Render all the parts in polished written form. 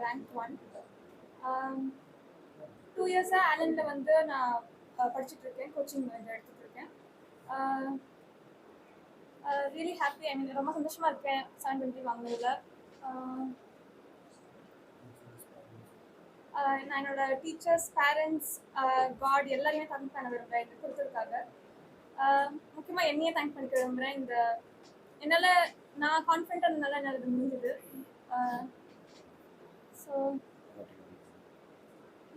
Rank 1. 2 இயர்ஸாக ஆலனில் வந்து நான் படிச்சுட்ருக்கேன், கோச்சிங் வந்து எடுத்துகிட்ருக்கேன். ரியலி ஹாப்பி, ஐ மீன் ரொம்ப சந்தோஷமாக இருக்கேன் 720 வாங்கினதில். நான் என்னோட டீச்சர்ஸ், பேரண்ட்ஸ், காட் எல்லாரையுமே தேங்க் பண்ண விரும்புகிறேன் இது கொடுத்ததுக்காக. முக்கியமாக என்னையே தேங்க் பண்ணிக்க விரும்புகிறேன். என்னால் நான் கான்ஃபிடென்ட்டாக இருந்தனால என்னால் இது முடிஞ்சுது. ஸோ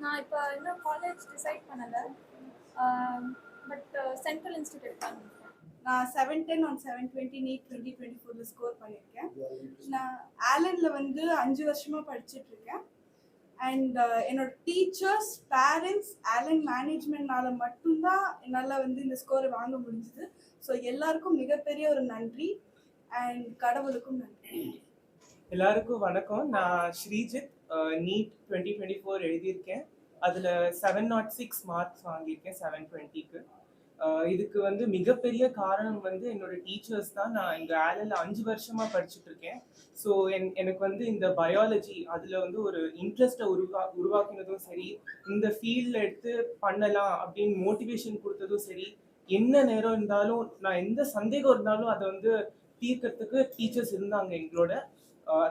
நான் இப்போ இன்னும் காலேஜ் டிசைட் பண்ணலை, பட் சென்ட்ரல் இன்ஸ்டியூட் எடுக்கலாம்னு இருக்கேன். நான் 710 on 720 நீட் 2024 ஸ்கோர் பண்ணியிருக்கேன். நான் ஆலனில் வந்து 5 வருஷமாக படிச்சுட்டு இருக்கேன். அண்ட் என்னோட டீச்சர்ஸ், பேரண்ட்ஸ், ஆலன் மேனேஜ்மெண்ட்னால மட்டும்தான் என்னால் வந்து இந்த ஸ்கோரை வாங்க முடிஞ்சுது. ஸோ எல்லாருக்கும் மிகப்பெரிய ஒரு நன்றி அண்ட் கடவுளுக்கும் நன்றி. எல்லாருக்கும் வணக்கம். நான் ஸ்ரீஜித், நீட் 2024 எழுதியிருக்கேன். அதில் 706 மார்க்ஸ் வாங்கியிருக்கேன் 720க்கு. இதுக்கு வந்து மிகப்பெரிய காரணம் வந்து என்னோட டீச்சர்ஸ் தான். நான் இங்கே ஆலனில் 5 வருஷமாக படிச்சுட்டு இருக்கேன். ஸோ எனக்கு வந்து இந்த பயாலஜி அதில் வந்து ஒரு இன்ட்ரெஸ்ட்டை உருவாக்கினதும் சரி, இந்த ஃபீல்டில் எடுத்து பண்ணலாம் அப்படின்னு மோட்டிவேஷன் கொடுத்ததும் சரி, என்ன நேரம் இருந்தாலும் நான் எந்த சந்தேகம் இருந்தாலும் அதை வந்து தீர்க்கறதுக்கு டீச்சர்ஸ் இருந்தாங்க எங்களோட.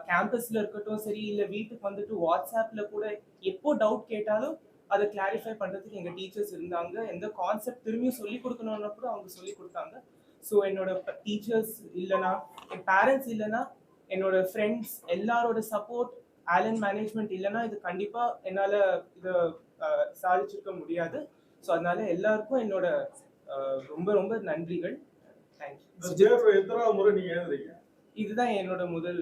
கேம்பஸில் இருக்கட்டும் சரி, இல்லை வீட்டுக்கு வந்துட்டு வாட்ஸ்அப்பில் கூட எப்போ டவுட் கேட்டாலும் அதை கிளாரிஃபை பண்ணுறதுக்கு எங்கள் டீச்சர்ஸ் இருந்தாங்க. எந்த கான்செப்ட் திரும்பியும் சொல்லிக் கொடுக்கணும்னா கூட அவங்க சொல்லிக் கொடுத்தாங்க. ஸோ என்னோட டீச்சர்ஸ் இல்லைனா, என் பேரண்ட்ஸ் இல்லைனா, என்னோட ஃப்ரெண்ட்ஸ் எல்லாரோட சப்போர்ட், ஆலன் மேனேஜ்மெண்ட் இல்லைனா இது கண்டிப்பாக என்னால் இதை சாதிச்சிருக்க முடியாது. ஸோ அதனால எல்லாருக்கும் என்னோட ரொம்ப ரொம்ப நன்றிகள். தேங்க்யூ. இதுதான் என்னோட முதல்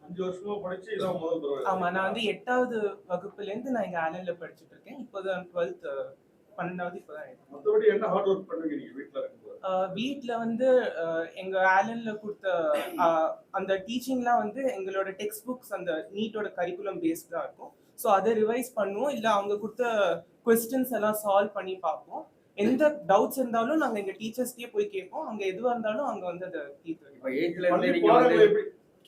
5 வருஷமா படிச்சு இதான் முதல் தடவை. ஆமா, நான் வந்து 8வது வகுப்புலேருந்து நான் இங்க ஆலன்ல படிச்சுட்டு இருக்கேன். இப்போதான் 12th 12வது இப்போதான். மற்றபடி என்ன ஹார்ட் ஒர்க் பண்ணுவீங்க நீங்க வீட்டில் இருக்கும்போது? வீட்டில் வந்து எங்க ஆலன்ல கொடுத்த அந்த டீச்சிங்லாம் வந்து எங்களோட டெக்ஸ்ட் புக்ஸ் அந்த நீட்டோட கரிக்குலம் பேஸ்ட் தான் இருக்கும். ஸோ அதை ரிவைஸ் பண்ணுவோம், இல்லை அவங்க கொடுத்த கொஸ்டின்ஸ் எல்லாம் சால்வ் பண்ணி பார்ப்போம். எந்த டவுட்ஸ் இருந்தாலும் நாங்கள் எங்கள் டீச்சர்ஸ்க்கே போய் கேட்போம். அங்கே எதுவாக இருந்தாலும் அங்கே வந்து அதை தீர்த்து. இப்போ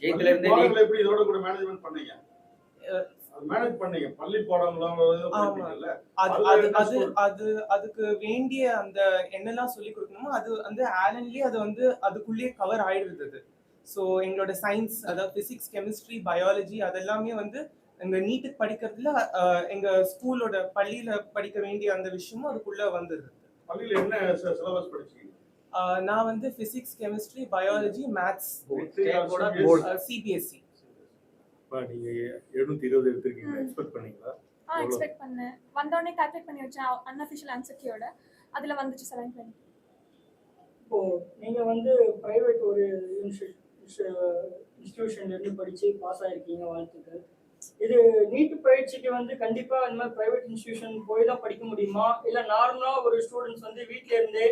8th எப்படி இதோட கூட மேனேஜ்மெண்ட் பண்ணீங்க? மேனேஜ் பண்ணீங்க பள்ளி பாடங்களும் அதுக்கு வேண்டிய அந்த என்னெல்லாம் சொல்லி கொடுக்கணுமோ அது வந்து ஆலன்லயே அது வந்து அதுக்குள்ளேயே கவர் ஆயிடுது. ஸோ எங்களோட சயின்ஸ், அதாவது பிசிக்ஸ், கெமிஸ்ட்ரி, பயாலஜி அதெல்லாமே வந்து எங்க நீட்டுக்கு படிக்கிறதுல எங்க ஸ்கூலோட பள்ளியில படிக்க வேண்டிய அந்த விஷயமும் அதுக்குள்ள வந்தது. பள்ளியில என்ன சிலபஸ் படிச்சீங்க? நான் வந்து physics, chemistry, biology, maths, CBSE. நீங்க 720 எடுத்துருக்கீங்க, எக்ஸ்பெக்ட் பண்ணீங்களா? எக்ஸ்பெக்ட் பண்ணேன். வந்தோடனே கால்குலேட் பண்ணி வச்சேன் அன்அஃபிஷியல் ஆன்சர் கீயோட. அதுல வந்துச்சு 720. இப்போ நீங்க வந்து பிரைவேட் ஒரு இன்ஸ்டிடியூஷன்ல இருந்து படிச்சு பாஸ் ஆயிருக்கீங்க, வாழ்த்துக்கள். இது நீட் பயிற்சிக்கு வந்து கண்டிப்பா இந்த மாதிரி பிரைவேட் இன்ஸ்டிடியூஷன் போய் தான் படிக்க முடியுமா, இல்ல நார்மலா ஒரு ஸ்டூடெண்ட்ஸ் வந்து வீட்ல இருந்தே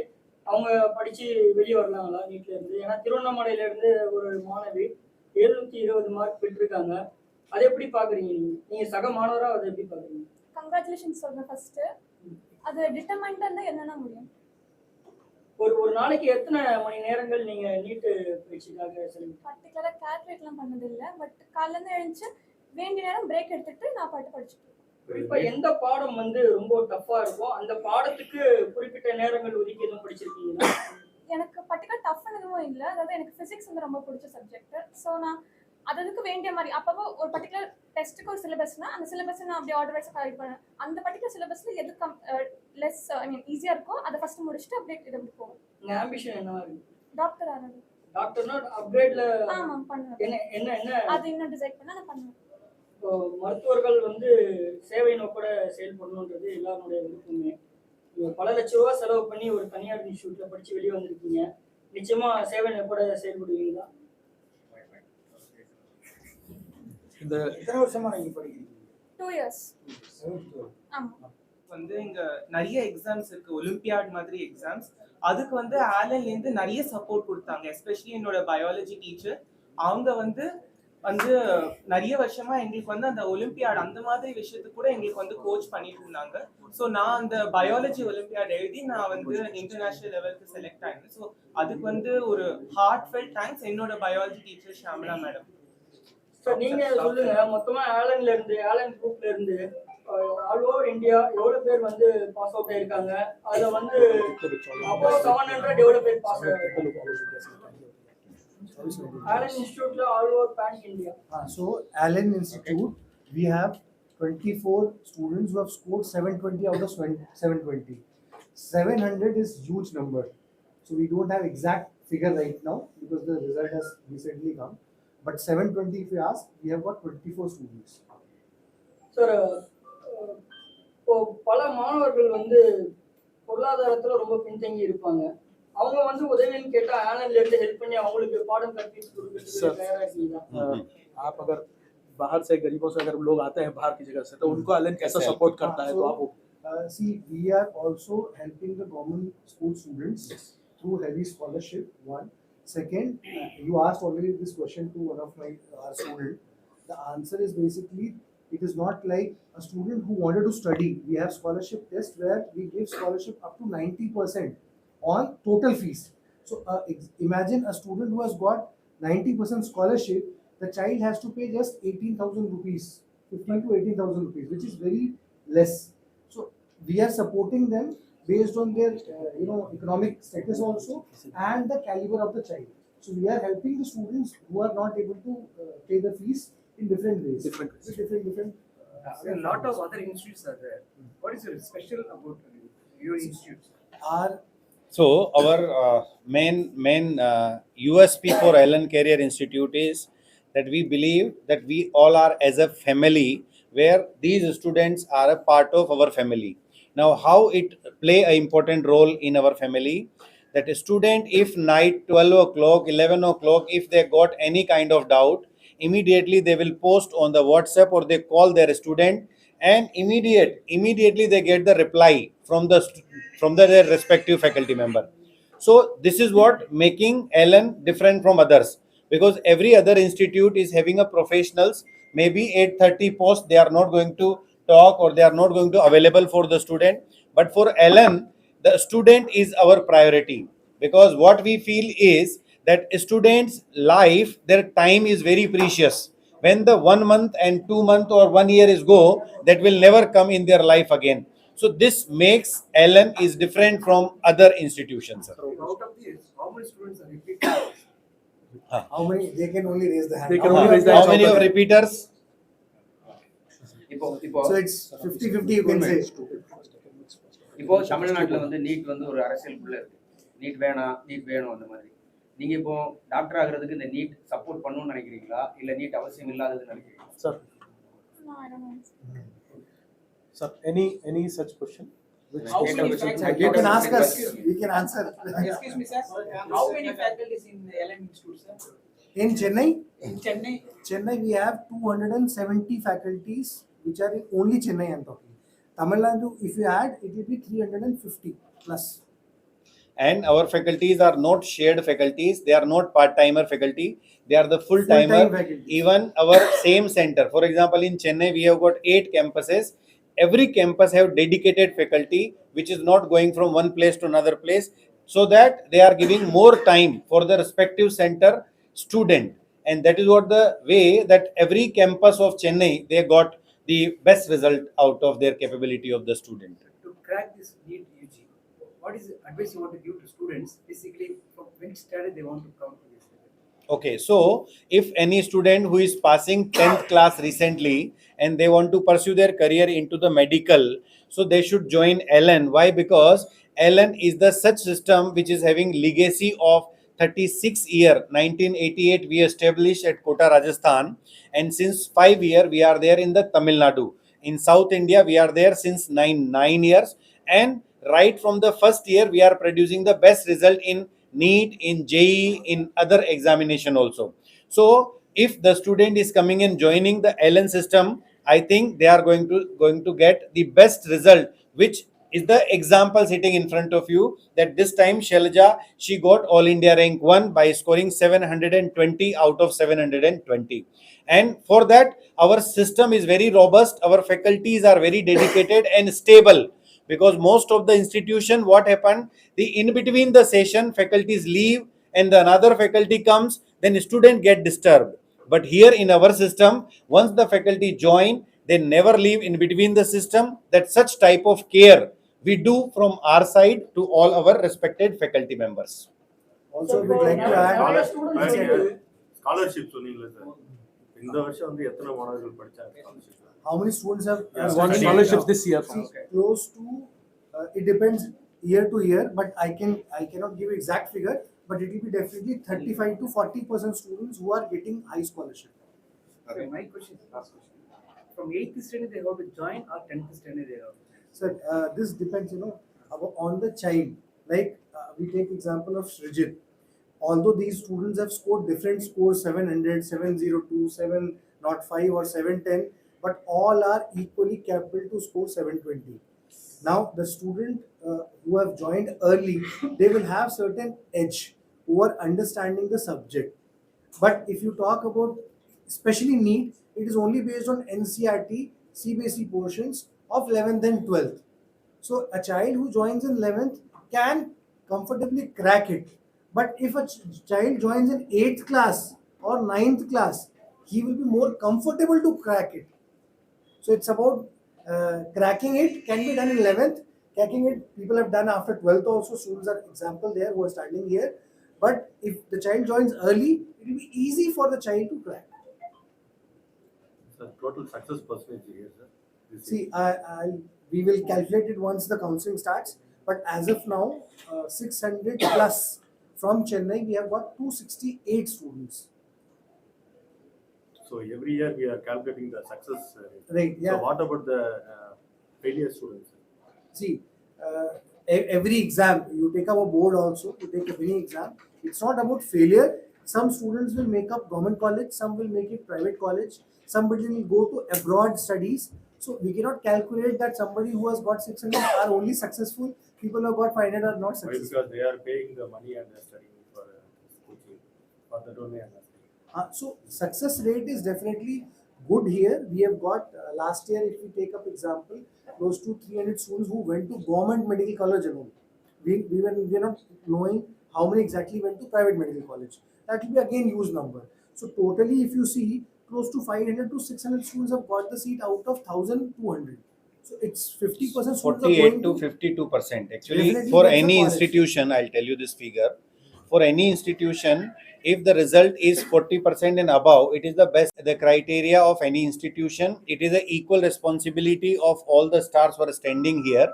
அவங்க படிச்சு வெளியே வரலாங்களா நீட்ல இருந்து? ஏன்னா திருவண்ணாமலையில இருந்து ஒரு மாணவி 720 மார்க் பெற்றிருக்காங்க. அதை எப்படி பாக்குறீங்க நீங்க சக மாணவரா? அதை எப்படி பாக்குறீங்க? கங்க்ராச்சுலேஷன்ஸ் சொல்றேன் ஃபர்ஸ்ட். அது டிட்டர்மைண்டா இருந்தா என்னன்னா முடியும். ஒரு நாளைக்கு எத்தனை மணி நேரங்கள் நீங்க நீட் பயிற்சிக்காக செலவு? பர்டிகுலரா கால்குலேட்லாம் பண்ணது இல்லை, பட் காலையில இருந்து எழுந்து வேண்டிய நேரம் பிரேக் எடுத்துட்டு நான் பாட்டு படிச்சுட்டு. இப்ப எந்த பாடம் வந்து ரொம்ப டஃப்பா இருக்கும், அந்த பாடத்துக்கு குறிப்பிட்ட நேரங்கள் ஒதுக்கி எதுவும் படிச்சிருக்கீங்களா? எனக்கு பர்டிகுலர் டஃப்னு எதுவும் இல்லை. அதாவது எனக்கு ஃபிசிக்ஸ் வந்து ரொம்ப பிடிச்ச சப்ஜெக்ட். ஸோ நான் அதுக்கு வேண்டிய மாதிரி அப்போ ஒரு பர்டிகுலர் டெஸ்ட்டுக்கு ஒரு சிலபஸ்னா அந்த சிலபஸ் நான் அப்படியே ஆர்டர் வைஸ் கரெக்ட் பண்ணேன். அந்த பர்டிகுலர் சிலபஸ்ல எது லெஸ் ஐ மீன் ஈஸியா இருக்கோ அதை ஃபர்ஸ்ட் முடிச்சுட்டு அப்படியே இது அப்படி போகும். உங்க ஆம்பிஷன் என்னவா இருக்கு? டாக்டர் ஆகிறது. டாக்டர்னா அப்கிரேட்ல? ஆமா பண்ணுவேன். என்ன அது இன்னும் டிசைட் பண்ணா நான் பண்ணுவேன். இப்போ மருத்துவர்கள் வந்து சேவை நோக்கோட செயல்படணுன்றது எல்லாருடைய விருப்பமே. பல லட்ச ரூபா செலவு பண்ணி ஒரு தனியார் இன்ஸ்டியூட்ல படிச்சு வெளியே வந்திருக்கீங்க, நிச்சயமா சேவை நோக்கோட செயல்படுவீங்களா? இந்த எத்தனை வருஷமா நீங்க படிக்கிறீங்க? 2 இயர்ஸ். ஆமா. வந்து இங்க நிறைய எக்ஸாம்ஸ் இருக்கு, ஒலிம்பியாட் மாதிரி எக்ஸாம்ஸ். அதுக்கு வந்து ஆலன்ல இருந்து நிறைய சப்போர்ட் கொடுத்தாங்க. எஸ்பெஷலி என்னோட பயாலஜி டீச்சர், அவங்க வந்து நிறைய வருஷமா எங்களுக்கு வந்து அந்த ஒலிம்பியாட் அந்த மாதிரி விஷயத்துக்கு கூட எங்களுக்கு வந்து கோச் பண்ணிட்டு இருந்தாங்க. ஸோ நான் அந்த பயாலஜி ஒலிம்பியாட் எழுதி நான் வந்து இன்டர்நேஷனல் லெவலுக்கு செலக்ட் ஆயிருந்தேன். ஸோ அதுக்கு வந்து ஒரு ஹார்ட் ஃபெல்ட் தேங்க்ஸ் என்னோட biology teacher Shyamala madam. Sir நீங்க சொல்லுங்க, மொத்தமா ஆலன் குரூப்ல இருந்து ஆல் ஓவர் இந்தியா எவ்வளவு பேர் வந்து பாஸ் அவுட் ஆயிருக்காங்க? அதுல வந்து அப்போ 700 எவ்வளவு பேர் பாஸ் ஆலன் இன்ஸ்டிடியூட்ல all over pan India? So Allen Institute, we have 24 students who have scored 720 out of 720. 700 is huge number. So we don't have exact figure right now because the result has recently come. But 720, if you ask, we have got 24 students. Sir இப்போ பல மாணவர்கள் வந்து பொருளாதாரத்துல ரொம்ப பின்தங்கி இருப்பாங்க. அவங்க வந்து உதவின்னு கேட்டா ஆன்லைன்ல இருந்து ஹெல்ப் பண்ணி அவங்களுக்கு பாடம் கற்பித்து கொடுக்கிறதுக்கு தயாரா இருக்கீங்களா? आप अगर बाहर से गरीबों से अगर लोग आते हैं बाहर की जगह से, तो उनको एलन कैसा सपोर्ट करता है? तो आप See, we are also helping the government school students through heavy scholarship. One. Second, you asked already this question to one of our student. The answer is basically, it is not like a student who wanted to study. We have scholarship test where we give scholarship up to 90% on total fees. So imagine a student who has got 90% scholarship, the child has to pay just 18,000 rupees, 15 to 18,000 rupees, which is very less. So we are supporting them based on their economic status also and the caliber of the child. So we are helping the students who are not able to pay the fees in different ways. Different. A lot of other institutes are there. What is your special about your institutes? So our main USP for Allen Career Institute is that we believe that we all are as a family, where these students are a part of our family. Now, how it play an important role in our family, that a student, if night 12 o'clock, 11 o'clock, if they got any kind of doubt, immediately they will post on the WhatsApp or they call their student, and immediately they get the reply from their respective faculty member. So this is what making Allen different from others, because every other institute is having a professionals, maybe 8:30 post, they are not going to talk or they are not going to available for the student. But for Allen, the student is our priority, because what we feel is that students life, their time is very precious. When the 1 month and 2 month or 1 year is go, that will never come in their life again. So this makes Allen is different from other institutions. So out of these, how many students are repeating? How many? They can only raise the hand. They can only raise the hand. How many of repeaters? இப்போ So it's 50-50, you can say. இப்போ தமிழ்நாட்டில் வந்து NEET வந்து ஒரு அரசியலுக்குள்ள இருக்கு. NEET வேணும் அந்த மாதிரி. நீங்க இப்போ டாக்டர் ஆகிறதுக்கு இந்த நீட் சப்போர்ட் பண்ணணும்னு நினைக்கிறீங்களா, இல்ல நீட் அவசியம் இல்லாததுன்னு நினைக்கிறீங்களா? sir, No, I don't know. sir, any such question? how many faculties? You can ask us. We can answer. Excuse me, sir. How many faculties in the Allen Institute, sir? In Chennai, In Chennai, we have 270 faculties, which are in only Chennai. I'm talking. Tamil Nadu, if you add, it will be 350 plus. And our faculties are not shared faculties, they are not part-timer faculty, they are the full-timer. Full-time faculties. Even our same center, for example, in Chennai we have got 8 campuses. Every campus have dedicated faculty which is not going from one place to another place, so that they are giving more time for the respective center student. And that is what the way that every campus of Chennai, they got the best result out of their capability of the student. to crack this NEET UG, what is the advice you want to give to students? Basically, from which standard they want to come to this? Okay, so if any student who is passing 10th class recently and they want to pursue their career into the medical, so they should join Allen. Why? Because Allen is the such system which is having legacy of 36 year. 1988 we established at Kota, Rajasthan, and since 5 year we are there in the Tamil Nadu. In South India we are there since 9 years, and right from the first year we are producing the best result in NEET, in JEE, in other examination also. So if the student is coming and joining the Allen system, I think they are going to get the best result, which is the example sitting in front of you, that this time Shailaja, she got All India rank 1 by scoring 720 out of 720. And for that, our system is very robust, our faculties are very dedicated and stable, because most of the institution, what happened, in between the session faculties leave and the another faculty comes, then student get disturbed. But here in our system, once the faculty join, they never leave in between the system. That such type of care we do from our side to all our respected faculty members. Also, we'd like to add. Scholarship சொன்னீங்களே sir, இந்த வருஷம் வந்து எத்தனை மாணவர்கள் படிச்சாங்க scholarship? How many students have Won scholarships this year. Close to, it depends year to year, but I cannot give exact figure, but it will be definitely 35 to 40% students who are getting high scholarship. Okay, my question is last question. From 8th standard they have to join or 10th standard they have to join? So this depends, on the child. Like we take example of Srijit. Although these students have scored different scores, 700, 702, 705 or 710, but all are equally capable to score 720. Now the student who have joined early, they will have certain edge who are understanding the subject. But if you talk about especially NEET, it is only based on NCERT, CBSE portions of 11th and 12th. So a child who joins in 11th can comfortably crack it. But if a child joins in 8th class or 9th class, he will be more comfortable to crack it. So it's about cracking it can be done in 11th. Cracking it, people have done after 12th also. Students are example there who are standing here. But if the child joins early, it will be easy for the child to crack. Sir, total success percentage here, sir. See, we will calculate it once the counseling starts. But as of now, 600 plus from Chennai, we have got 268 students. So every year we are calculating the success rate. Right, yeah. So what about the failure students? See, every exam, you take up a board also, you take up any exam, it's not about failure. Some students will make up government college, some will make it private college, somebody will go to abroad studies. So we cannot calculate that somebody who has got 600 are only successful, people who have got 500 are not Why? successful. Because they are paying the money and they are studying for coaching. For that only I am asking. So success rate is definitely good here. We have got last year, if we take up example, close to 300 students who went to government medical college alone. We are not knowing how many exactly went to private medical college. That will be again huge number. So totally, if you see, close to 500 to 600 students have got the seat out of 1,200. So it's 50% students are 48 going to 52%. Actually, Definitely for that's a any college. institution, I'll tell you this figure. For any institution, if the result is 40% and above, it is the best. The criteria of any institution, it is an equal responsibility of all the stars who are standing here.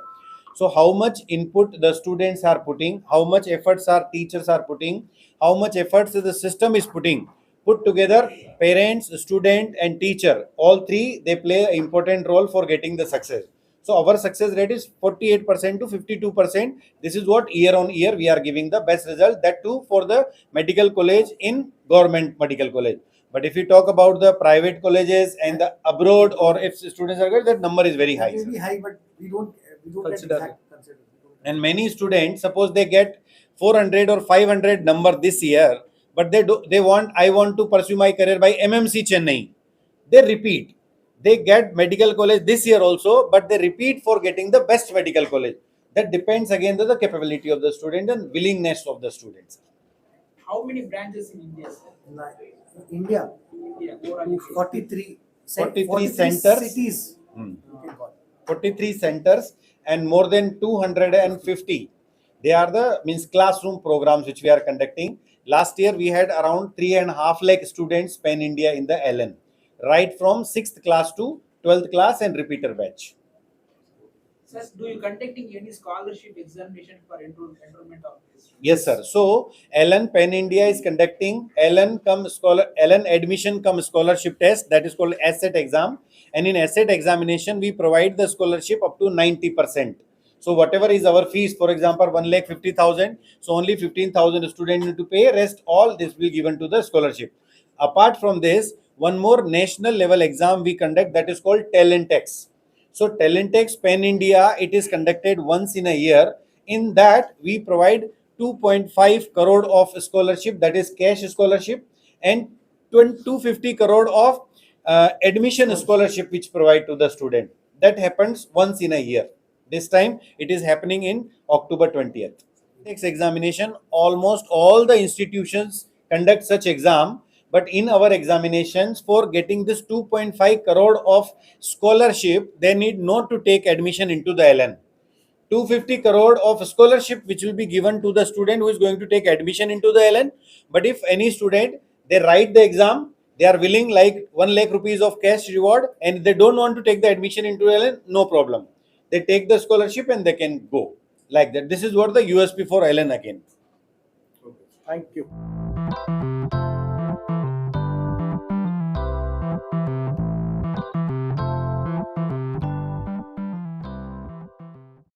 So how much input the students are putting, how much efforts our teachers are putting, how much efforts the system is putting. Put together, parents, student and teacher, all three, they play an important role for getting the success. So our success rate is 48% to 52%. This is what year on year we are giving the best result, that too for the medical college in government medical college. But if you talk about the private colleges and the abroad, or if students are good, that number is very high. It may be high, but we don't Consider get exact consider. And many students, suppose they get 400 or 500 number this year, but they want, I want to pursue my career by MMC Chennai. They repeat. They get medical college this year also, but they repeat for getting the best medical college. That depends again on the capability of the student and willingness of the students. How many branches in India, sir? India, India, overall. 43 43 centers. cities. Hmm. You can call. 43 centers and more than 250. They are the classroom programs which we are conducting. Last year we had around 3.5 lakh students pan India in the LN, right from 6th class to 12th class and repeater batch. Sir, do you conducting any scholarship examination for enrollment of this? Yes, sir. So LN Pan India is conducting LN admission cum scholarship test, that is called asset exam. And in asset examination, we provide the scholarship up to 90%. So whatever is our fees, for example, 1,50,000. So only 15,000 students need to pay. Rest all this will be given to the scholarship. Apart from this, one more national level exam we conduct, that is called Talentex. So Talentex Pan India, it is conducted once in a year. In that, we provide 2.5 crore of scholarship, that is cash scholarship, and 250 crore of admission scholarship which provide to the student. That happens once in a year. This time it is happening in October 20th. Next examination, almost all the institutions conduct such exam, But in our examinations, for getting this 2.5 crore of scholarship, they need not to take admission into the LN. 250 crore of scholarship which will be given to the student who is going to take admission into the LN. But if any student, they write the exam, they are willing like 1 lakh rupees of cash reward and they don't want to take the admission into LN, no problem. They take the scholarship and they can go like that. This is what the USP for LN again. Thank you.